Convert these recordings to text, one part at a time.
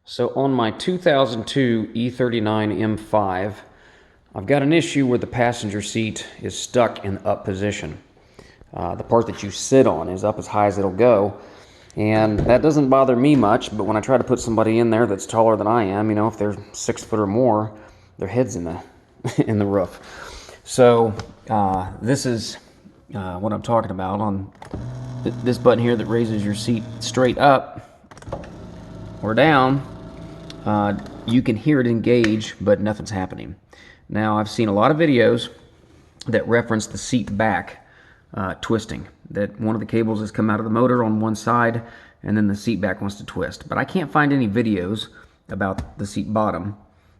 So on my 2002 E39 M5, I've got an issue where the passenger seat is stuck in the up position. The part that you sit on is up as high as it'll go, and that doesn't bother me much, but when I try to put somebody in there that's taller than I am, if they're 6 foot or more, their head's in the in the roof. So this is what I'm talking about on this button here that raises your seat straight up or down. You can hear it engage, but nothing's happening. Now, I've seen a lot of videos that reference the seat back twisting, that one of the cables has come out of the motor on one side and then the seat back wants to twist. But I can't find any videos about the seat bottom.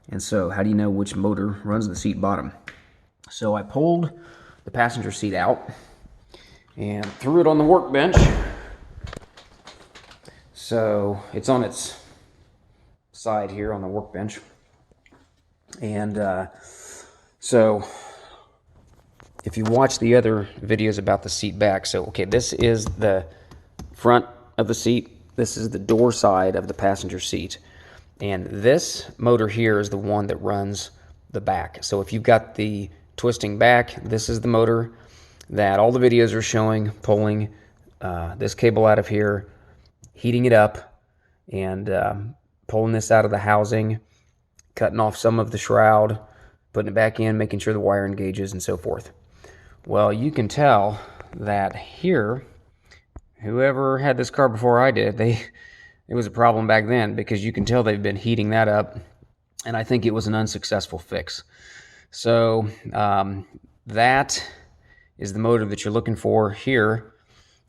And so how do you know which motor runs the seat bottom? So I pulled the passenger seat out and threw it on the workbench. So it's on its side here on the workbench. And so if you watch the other videos about the seat back, so okay, this is the front of the seat, this is the door side of the passenger seat, and this motor here is the one that runs the back. So if you've got the twisting back, this is the motor that all the videos are showing, pulling this cable out of here, heating it up, and pulling this out of the housing, cutting off some of the shroud, putting it back in, making sure the wire engages, and so forth. Well, you can tell that here, whoever had this car before I did, it was a problem back then, because you can tell they've been heating that up, and I think it was an unsuccessful fix. So that is the motor that you're looking for here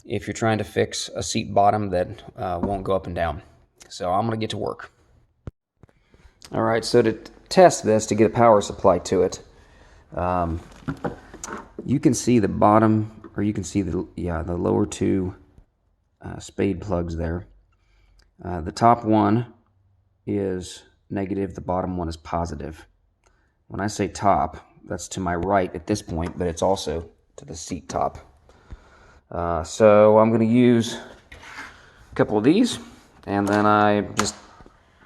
if you're trying to fix a seat bottom that won't go up and down. So I'm going to get to work. All right, so to test this, to get a power supply to it, you can see the bottom, or you can see the lower two spade plugs there. The top one is negative, the bottom one is positive. When I say top, that's to my right at this point, but it's also to the seat top. So I'm going to use a couple of these, and then I just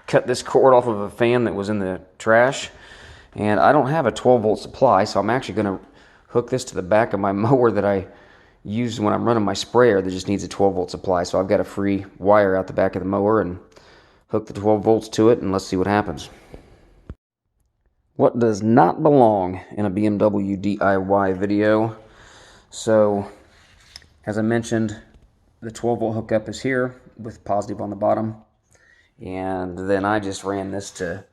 cut this cord off of a fan that was in the trash, and I don't have a 12-volt supply, so I'm actually going to hook this to the back of my mower that I use when I'm running my sprayer that just needs a 12-volt supply. So I've got a free wire out the back of the mower and hook the 12 volts to it, and let's see what happens. What does not belong in a BMW DIY video? So as I mentioned, the 12-volt hookup is here with positive on the bottom, and then I just ran this to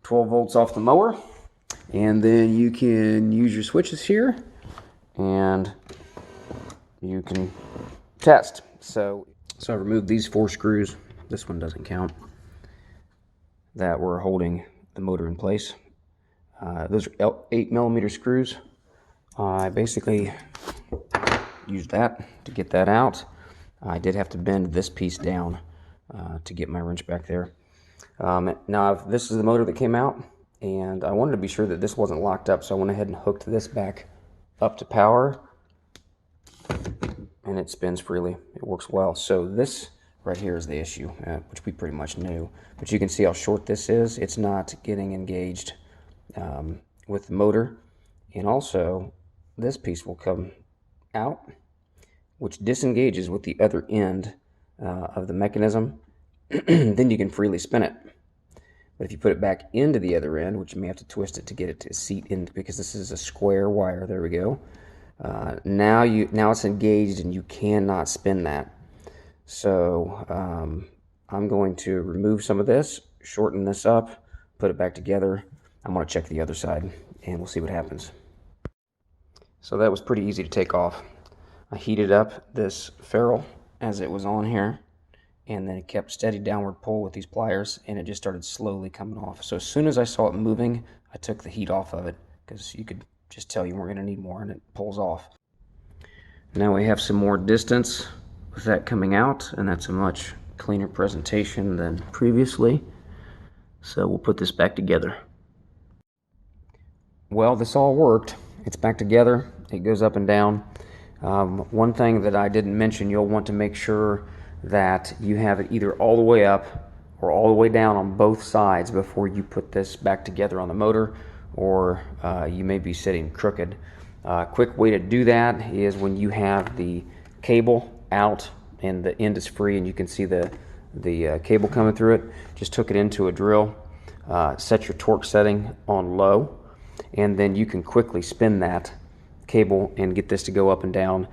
12 volts off the mower, and then you can use your switches here and you can test. So I removed these 4 screws, this one doesn't count, that were holding the motor in place. Those are 8mm screws. I basically used that to get that out. I did have to bend this piece down to get my wrench back there. Now this is the motor that came out, and I wanted to be sure that this wasn't locked up, so I went ahead and hooked this back up to power, and it spins freely. It works well. So this right here is the issue, which we pretty much knew, but you can see how short this is. It's not getting engaged with the motor, and also this piece will come out, which disengages with the other end of the mechanism. Then you can freely spin it. But if you put it back into the other end, which you may have to twist it to get it to seat in, because this is a square wire, there we go. Now it's engaged and you cannot spin that. So I'm going to remove some of this, shorten this up, put it back together. I'm going to check the other side and we'll see what happens. So that was pretty easy to take off. I heated up this ferrule as it was on here, and then it kept steady downward pull with these pliers, and it just started slowly coming off. So as soon as I saw it moving, I took the heat off of it, because you could just tell you weren't going to need more, and it pulls off. Now we have some more distance with that coming out, and that's a much cleaner presentation than previously. So we'll put this back together. Well, this all worked. It's back together. It goes up and down. One thing that I didn't mention, you'll want to make sure that you have it either all the way up or all the way down on both sides before you put this back together on the motor, or you may be sitting crooked. Quick way to do that is when you have the cable out and the end is free and you can see the cable coming through it, just hook it into a drill, set your torque setting on low, and then you can quickly spin that cable and get this to go up and down.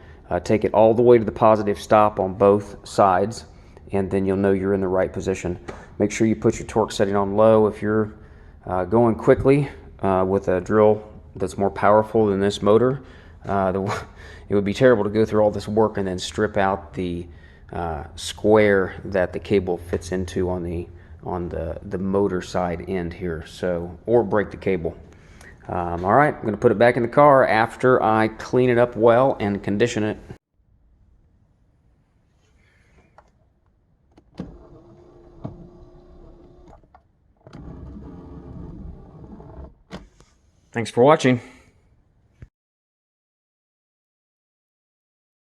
Take it all the way to the positive stop on both sides, and then you'll know you're in the right position. Make sure you put your torque setting on low. If you're going quickly with a drill that's more powerful than this motor, it would be terrible to go through all this work and then strip out the square that the cable fits into on the motor side end here, so, or break the cable. All right, I'm going to put it back in the car after I clean it up well and condition it. Thanks for watching.